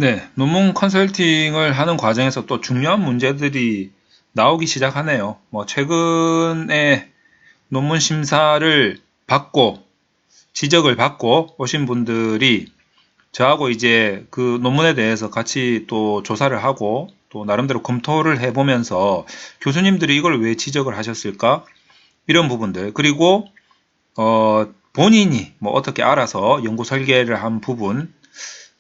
네, 논문 컨설팅을 하는 과정에서 또 중요한 문제들이 나오기 시작하네요. 최근에 논문 심사를 받고, 지적을 받고 오신 분들이 저하고 이제 그 논문에 대해서 같이 또 조사를 하고, 또 나름대로 검토를 해보면서 교수님들이 이걸 왜 지적을 하셨을까? 이런 부분들. 그리고, 본인이 어떻게 알아서 연구 설계를 한 부분,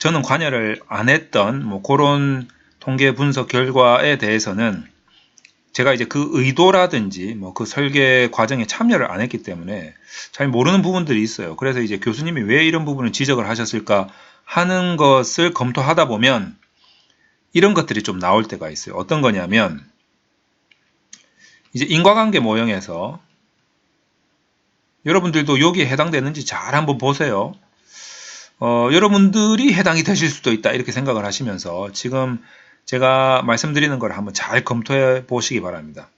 저는 관여를 안 했던 그런 통계 분석 결과에 대해서는 제가 이제 그 의도라든지 그 설계 과정에 참여를 안 했기 때문에 잘 모르는 부분들이 있어요. 그래서 이제 교수님이 왜 이런 부분을 지적을 하셨을까 하는 것을 검토하다 보면 이런 것들이 좀 나올 때가 있어요. 어떤 거냐면 이제 인과관계 모형에서 여러분들도 여기에 해당되는지 잘 한번 보세요. 여러분들이 해당이 되실 수도 있다 이렇게 생각을 하시면서 지금 제가 말씀드리는 걸 한번 잘 검토해 보시기 바랍니다.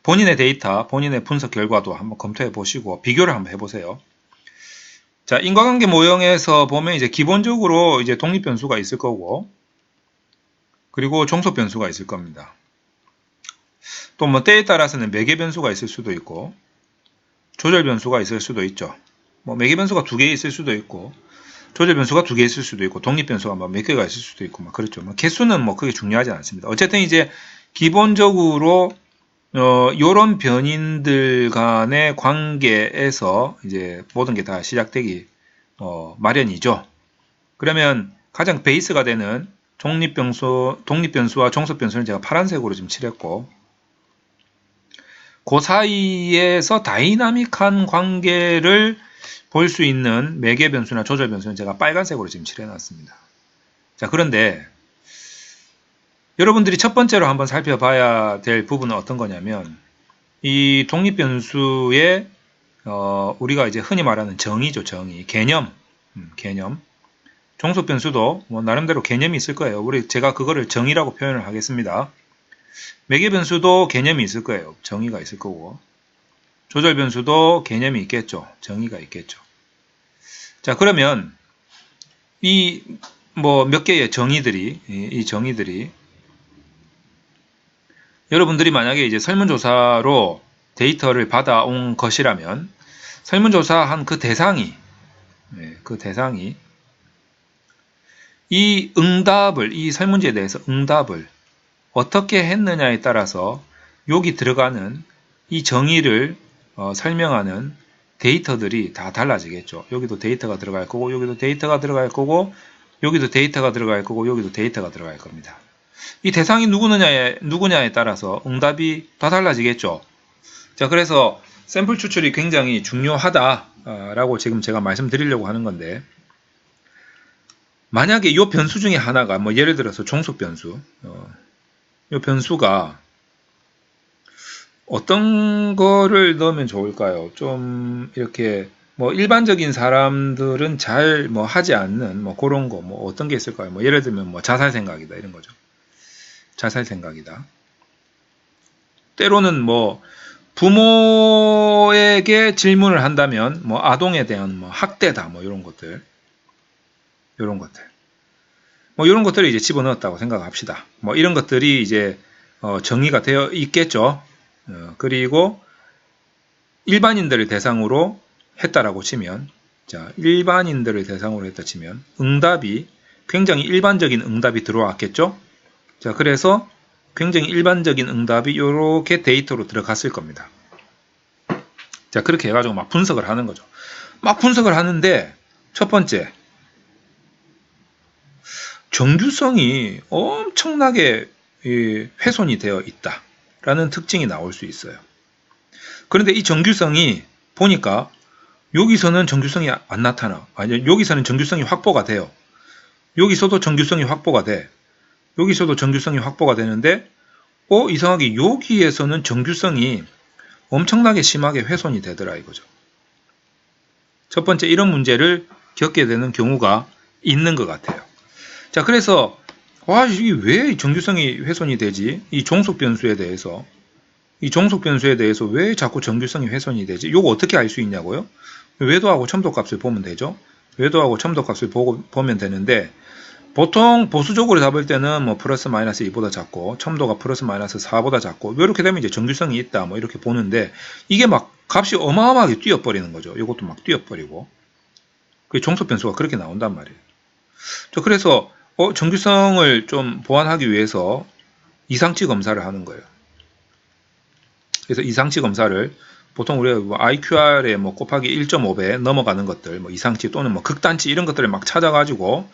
본인의 데이터, 본인의 분석 결과도 한번 검토해 보시고 비교를 한번 해보세요. 자, 인과관계 모형에서 보면 이제 기본적으로 이제 독립 변수가 있을 거고, 그리고 종속 변수가 있을 겁니다. 또 때에 따라서는 매개 변수가 있을 수도 있고, 조절 변수가 있을 수도 있죠. 매개 변수가 2개 있을 수도 있고, 조절 변수가 2개 있을 수도 있고, 독립 변수가 몇 개가 있을 수도 있고, 그렇죠. 개수는 그게 중요하지 않습니다. 어쨌든 이제 기본적으로 요런 변인들 간의 관계에서 이제 모든 게 다 시작되기 마련이죠. 그러면 가장 베이스가 되는 독립 변수와 종속 변수는 제가 파란색으로 지금 칠했고, 그 사이에서 다이나믹한 관계를 볼 수 있는 매개 변수나 조절 변수는 제가 빨간색으로 지금 칠해놨습니다. 자, 그런데 여러분들이 첫 번째로 한번 살펴봐야 될 부분은 어떤 거냐면 이 독립 변수의 우리가 이제 흔히 말하는 정의죠, 정의, 개념. 종속 변수도 나름대로 개념이 있을 거예요. 제가 그거를 정의라고 표현을 하겠습니다. 매개 변수도 개념이 있을 거예요. 정의가 있을 거고. 조절 변수도 개념이 있겠죠. 정의가 있겠죠. 자, 그러면 이 몇 개의 이 정의들이 여러분들이 만약에 이제 설문조사로 데이터를 받아온 것이라면 설문조사한 그 대상이 이 설문지에 대해서 응답을 어떻게 했느냐에 따라서 여기 들어가는 이 정의를 설명하는 데이터들이 다 달라지겠죠. 여기도 데이터가 들어갈 거고, 여기도 데이터가 들어갈 거고, 여기도 데이터가 들어갈 거고, 여기도 데이터가 들어갈 겁니다. 이 대상이 누구냐에 따라서 응답이 다 달라지겠죠. 자, 그래서 샘플 추출이 굉장히 중요하다라고 지금 제가 말씀드리려고 하는 건데, 만약에 이 변수 중에 하나가 예를 들어서 종속 변수, 이 변수가 어떤 거를 넣으면 좋을까요? 좀 이렇게 일반적인 사람들은 잘 하지 않는 그런 거 어떤 게 있을까요? 예를 들면 자살 생각이다 이런 거죠. 자살 생각이다. 때로는 부모에게 질문을 한다면 아동에 대한 학대다 이런 것들. 이런 것들을 이제 집어넣었다고 생각합시다. 이런 것들이 이제 정의가 되어 있겠죠. 그리고 일반인들을 대상으로 했다라고 치면, 자, 일반인들을 대상으로 했다 치면 응답이 굉장히 일반적인 응답이 들어왔겠죠. 자, 그래서 굉장히 일반적인 응답이 이렇게 데이터로 들어갔을 겁니다. 자, 그렇게 해가지고 막 분석을 하는 거죠. 막 분석을 하는데 첫 번째, 정규성이 엄청나게 훼손이 되어 있다라는 특징이 나올 수 있어요. 그런데 이 정규성이 보니까 여기서는 정규성이 안 나타나. 아니, 여기서는 정규성이 확보가 돼요. 여기서도 정규성이 확보가 돼. 여기서도 정규성이 확보가 되는데 이상하게 여기에서는 정규성이 엄청나게 심하게 훼손이 되더라 이거죠. 첫 번째 이런 문제를 겪게 되는 경우가 있는 것 같아요. 자, 그래서 이게 왜 정규성이 훼손이 되지? 이 종속 변수에 대해서 왜 자꾸 정규성이 훼손이 되지? 이거 어떻게 알 수 있냐고요? 외도하고 첨도값을 보면 되죠. 외도하고 첨도값을 보면 되는데 보통 보수적으로 잡을 때는 뭐 플러스 마이너스 2보다 작고 첨도가 플러스 마이너스 4보다 작고 이렇게 되면 이제 정규성이 있다 뭐 이렇게 보는데 이게 막 값이 어마어마하게 뛰어버리는 거죠. 이것도 막 뛰어버리고 그 종속 변수가 그렇게 나온단 말이에요. 그래서 정규성을 좀 보완하기 위해서 이상치 검사를 하는 거예요. 그래서 이상치 검사를 보통 우리가 뭐 IQR에 뭐 곱하기 1.5배 넘어가는 것들, 뭐 이상치 또는 뭐 극단치 이런 것들을 막 찾아가지고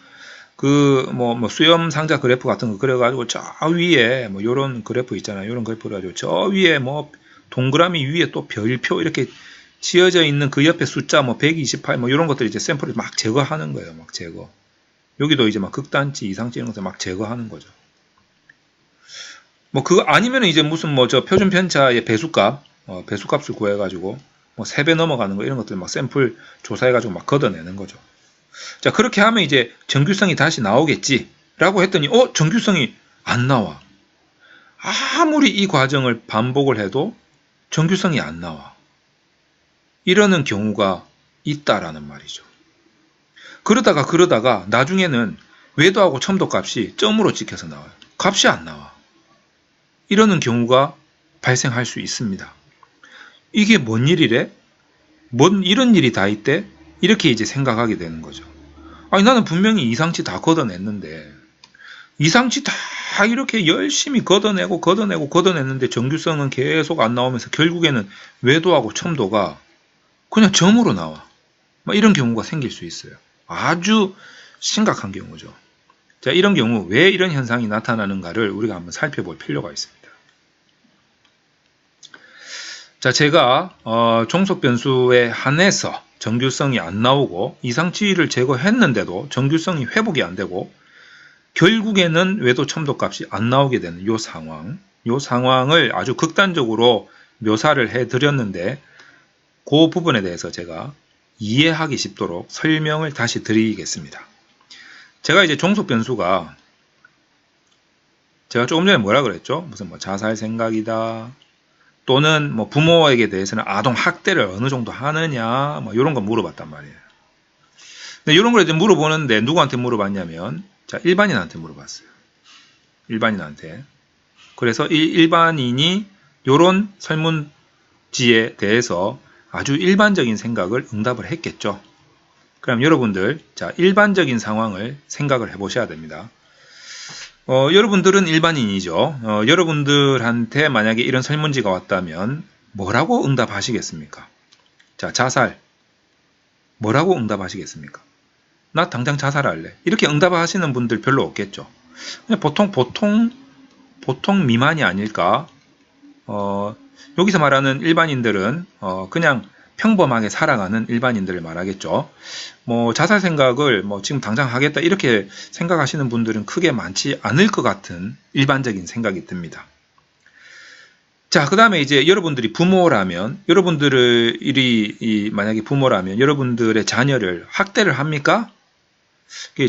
뭐 수렴 상자 그래프 같은 거 그려가지고 저 위에 뭐 요런 그래프 있잖아요. 요런 그래프를 가지고 저 위에 뭐 동그라미 위에 또 별표 이렇게 지어져 있는 그 옆에 숫자 뭐 128 뭐 요런 것들 이제 샘플을 막 제거하는 거예요. 막 제거. 여기도 이제 막 극단치, 이상치 이런 것들 막 제거하는 거죠. 뭐 그거 아니면 이제 무슨 뭐 저 표준 편차의 배수값, 배수값을 구해가지고 뭐 3배 넘어가는 거 이런 것들 막 샘플 조사해가지고 막 걷어내는 거죠. 자, 그렇게 하면 이제 정규성이 다시 나오겠지 라고 했더니 정규성이 안 나와. 아무리 이 과정을 반복을 해도 정규성이 안 나와. 이러는 경우가 있다라는 말이죠. 그러다가 나중에는 외도하고 첨도 값이 점으로 찍혀서 나와요. 값이 안 나와. 이러는 경우가 발생할 수 있습니다. 이게 뭔 일이래? 뭔 이런 일이 다 있대? 이렇게 이제 생각하게 되는 거죠. 아니 나는 분명히 이상치 다 걷어냈는데 이상치 다 이렇게 열심히 걷어냈는데 정규성은 계속 안 나오면서 결국에는 외도하고 첨도가 그냥 점으로 나와. 이런 경우가 생길 수 있어요. 아주 심각한 경우죠. 자, 이런 경우 왜 이런 현상이 나타나는가를 우리가 한번 살펴볼 필요가 있습니다. 자, 제가 종속 변수에 한해서 정규성이 안 나오고 이상치를 제거했는데도 정규성이 회복이 안 되고 결국에는 외도 첨도 값이 안 나오게 되는 이 상황을 아주 극단적으로 묘사를 해드렸는데 그 부분에 대해서 제가 이해하기 쉽도록 설명을 다시 드리겠습니다. 제가 이제 종속 변수가 제가 조금 전에 뭐라 그랬죠? 무슨 뭐 자살 생각이다. 또는 뭐 부모에게 대해서는 아동 학대를 어느 정도 하느냐, 뭐 이런 거 물어봤단 말이에요. 근데 이런 걸 이제 물어보는데 누구한테 물어봤냐면, 자, 일반인한테 물어봤어요. 일반인한테. 그래서 이 일반인이 이런 설문지에 대해서 아주 일반적인 생각을 응답을 했겠죠. 그럼 여러분들, 자, 일반적인 상황을 생각을 해보셔야 됩니다. 여러분들은 일반인이죠. 여러분들한테 만약에 이런 설문지가 왔다면 뭐라고 응답하시겠습니까? 자, 자살. 뭐라고 응답하시겠습니까? 나 당장 자살할래. 이렇게 응답하시는 분들 별로 없겠죠. 그냥 보통 미만이 아닐까. 여기서 말하는 일반인들은 그냥 평범하게 살아가는 일반인들을 말하겠죠. 뭐 자살 생각을 뭐 지금 당장 하겠다 이렇게 생각하시는 분들은 크게 많지 않을 것 같은 일반적인 생각이 듭니다. 자, 그 다음에 이제 여러분들이 부모라면 만약에 부모라면 여러분들의 자녀를 학대를 합니까?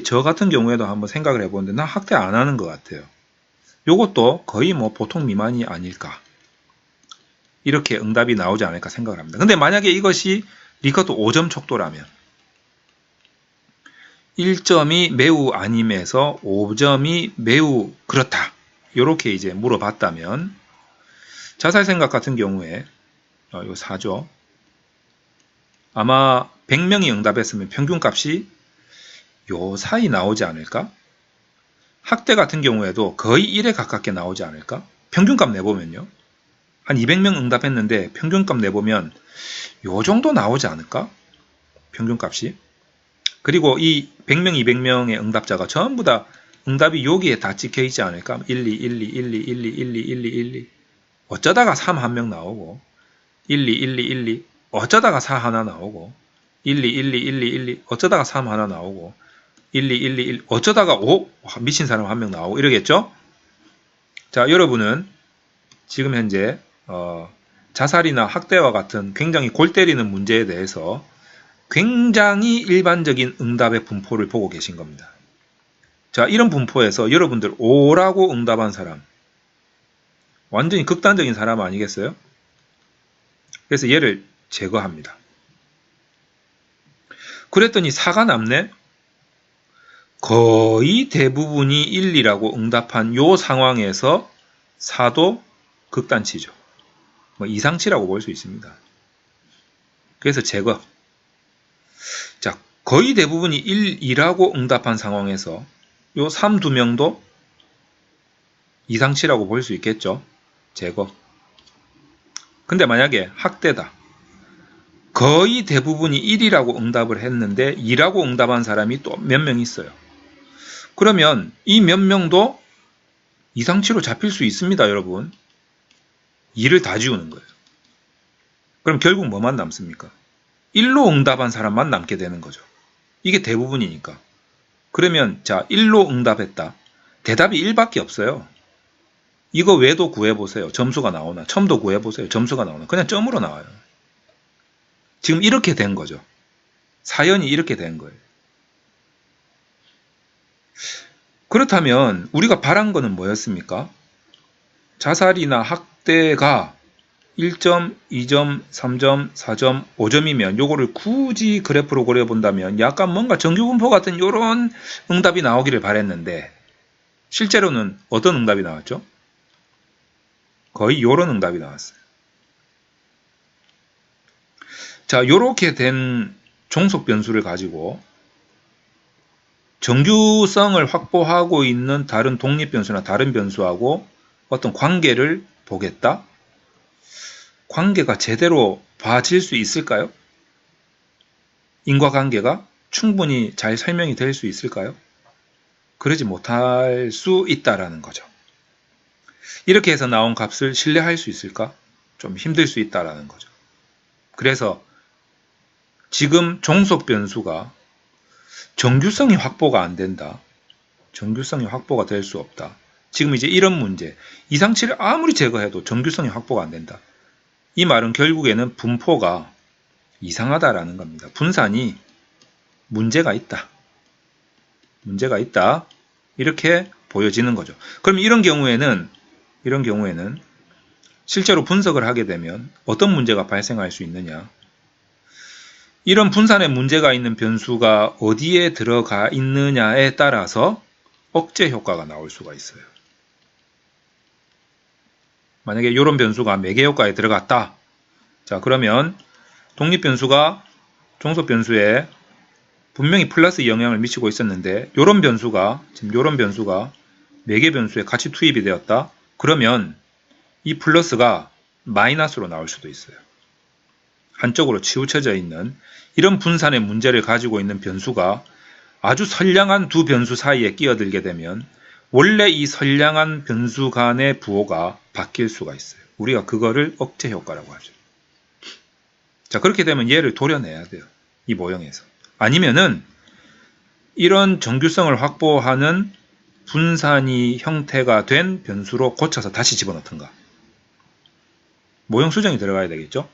저 같은 경우에도 한번 생각을 해보는데 나 학대 안 하는 것 같아요. 요것도 거의 뭐 보통 미만이 아닐까. 이렇게 응답이 나오지 않을까 생각을 합니다. 근데 만약에 이것이 리커트 5점 척도라면 1점이 매우 아님에서 5점이 매우 그렇다. 이렇게 이제 물어봤다면 자살 생각 같은 경우에 요 4죠. 아마 100명이 응답했으면 평균값이 요 사이 나오지 않을까? 학대 같은 경우에도 거의 1에 가깝게 나오지 않을까? 평균값 내보면요. 한 200명 응답했는데 평균값 내보면 요 정도 나오지 않을까? 평균값이. 그리고 이 100명, 200명의 응답자가 전부 다 응답이 여기에 다 찍혀 있지 않을까? 1, 2, 1, 2, 1, 2, 1, 2, 1, 2, 1, 2, 1, 2. 어쩌다가 3 한 명 나오고 1, 2, 1, 2, 1, 2. 어쩌다가 4 하나 나오고 1, 2, 1, 2, 1, 2, 1, 2. 어쩌다가 3 하나 나오고 1, 2, 1, 2, 1. 어쩌다가 5 미친 사람 한 명 나오고 이러겠죠? 자, 여러분은 지금 현재 자살이나 학대와 같은 굉장히 골 때리는 문제에 대해서 굉장히 일반적인 응답의 분포를 보고 계신 겁니다. 자, 이런 분포에서 여러분들 O라고 응답한 사람 완전히 극단적인 사람 아니겠어요? 그래서 얘를 제거합니다. 그랬더니 4가 남네? 거의 대부분이 1이라고 응답한 요 상황에서 4도 극단치죠. 뭐 이상치라고 볼 수 있습니다. 그래서 제거. 자, 거의 대부분이 1이라고 응답한 상황에서 요 3 두 명도 이상치라고 볼 수 있겠죠. 제거. 근데 만약에 학대다. 거의 대부분이 1이라고 응답을 했는데 2라고 응답한 사람이 또 몇 명 있어요. 그러면 이 몇 명도 이상치로 잡힐 수 있습니다, 여러분. 2를 다 지우는 거예요. 그럼 결국 뭐만 남습니까? 1로 응답한 사람만 남게 되는 거죠. 이게 대부분이니까. 그러면 자, 1로 응답했다. 대답이 1밖에 없어요. 이거 외도 구해보세요. 점수가 나오나. 첨도 구해보세요. 점수가 나오나. 그냥 점으로 나와요. 지금 이렇게 된 거죠. 사연이 이렇게 된 거예요. 그렇다면 우리가 바란 거는 뭐였습니까? 자살이나 학대가 1점, 2점, 3점, 4점, 5점이면 요거를 굳이 그래프로 그려본다면 약간 뭔가 정규분포 같은 이런 응답이 나오기를 바랬는데 실제로는 어떤 응답이 나왔죠? 거의 이런 응답이 나왔어요. 자, 요렇게 된 종속 변수를 가지고 정규성을 확보하고 있는 다른 독립 변수나 다른 변수하고 어떤 관계를 보겠다? 관계가 제대로 봐질 수 있을까요? 인과관계가 충분히 잘 설명이 될 수 있을까요? 그러지 못할 수 있다라는 거죠. 이렇게 해서 나온 값을 신뢰할 수 있을까? 좀 힘들 수 있다라는 거죠. 그래서 지금 종속 변수가 정규성이 확보가 안 된다. 정규성이 확보가 될 수 없다. 지금 이제 이런 문제. 이상치를 아무리 제거해도 정규성이 확보가 안 된다. 이 말은 결국에는 분포가 이상하다라는 겁니다. 분산이 문제가 있다. 문제가 있다. 이렇게 보여지는 거죠. 그럼 이런 경우에는 실제로 분석을 하게 되면 어떤 문제가 발생할 수 있느냐? 이런 분산에 문제가 있는 변수가 어디에 들어가 있느냐에 따라서 억제 효과가 나올 수가 있어요. 만약에 이런 변수가 매개 효과에 들어갔다. 자, 그러면 독립 변수가 종속 변수에 분명히 플러스 영향을 미치고 있었는데 이런 변수가 매개 변수에 같이 투입이 되었다. 그러면 이 플러스가 마이너스로 나올 수도 있어요. 한쪽으로 치우쳐져 있는 이런 분산의 문제를 가지고 있는 변수가 아주 선량한 두 변수 사이에 끼어들게 되면 원래 이 선량한 변수 간의 부호가 바뀔 수가 있어요. 우리가 그거를 억제 효과라고 하죠. 자, 그렇게 되면 얘를 도려내야 돼요. 이 모형에서. 아니면은 이런 정규성을 확보하는 분산이 형태가 된 변수로 고쳐서 다시 집어넣던가. 모형 수정이 들어가야 되겠죠?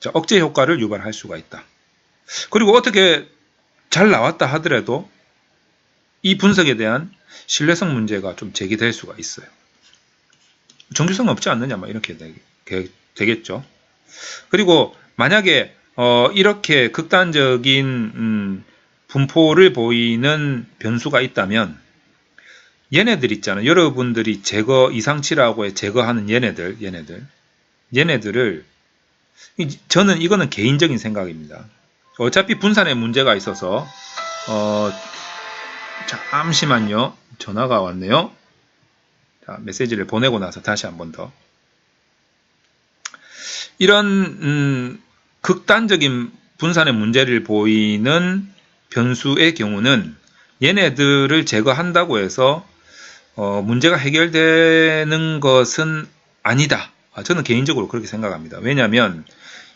자, 억제 효과를 유발할 수가 있다. 그리고 어떻게 잘 나왔다 하더라도 이 분석에 대한 신뢰성 문제가 좀 제기될 수가 있어요. 정규성 없지 않느냐, 이렇게 되겠죠. 그리고 만약에 이렇게 극단적인 분포를 보이는 변수가 있다면 얘네들 있잖아요. 여러분들이 제거 이상치라고 해 제거하는 얘네들을 저는 이거는 개인적인 생각입니다. 어차피 분산에 문제가 있어서 잠시만요. 전화가 왔네요. 자, 메시지를 보내고 나서 다시 한 번 더. 이런 극단적인 분산의 문제를 보이는 변수의 경우는 얘네들을 제거한다고 해서 문제가 해결되는 것은 아니다. 저는 개인적으로 그렇게 생각합니다. 왜냐하면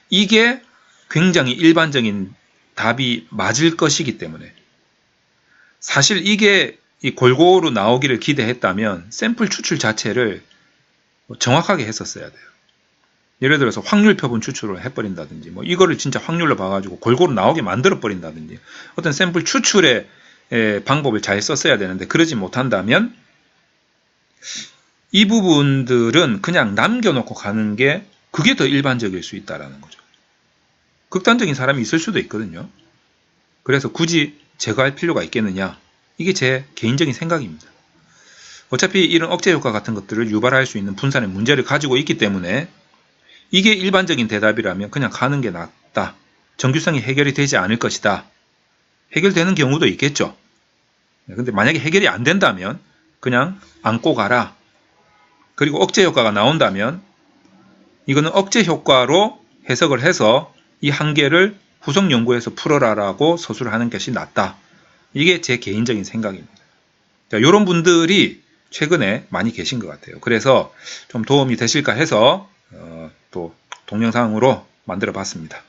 이게 굉장히 일반적인 답이 맞을 것이기 때문에. 사실 이게 골고루 나오기를 기대했다면 샘플 추출 자체를 정확하게 했었어야 돼요. 예를 들어서 확률 표본 추출을 해버린다든지, 이거를 진짜 확률로 봐가지고 골고루 나오게 만들어버린다든지, 어떤 샘플 추출의 방법을 잘 썼어야 되는데, 그러지 못한다면, 이 부분들은 그냥 남겨놓고 가는 게, 그게 더 일반적일 수 있다라는 거죠. 극단적인 사람이 있을 수도 있거든요. 그래서 굳이 제거할 필요가 있겠느냐? 이게 제 개인적인 생각입니다. 어차피 이런 억제 효과 같은 것들을 유발할 수 있는 분산의 문제를 가지고 있기 때문에 이게 일반적인 대답이라면 그냥 가는 게 낫다. 정규성이 해결이 되지 않을 것이다. 해결되는 경우도 있겠죠. 근데 만약에 해결이 안 된다면 그냥 안고 가라. 그리고 억제 효과가 나온다면 이거는 억제 효과로 해석을 해서 이 한계를 후속 연구에서 풀어라라고 서술을 하는 것이 낫다. 이게 제 개인적인 생각입니다. 이런 분들이 최근에 많이 계신 것 같아요. 그래서 좀 도움이 되실까 해서 또 동영상으로 만들어 봤습니다.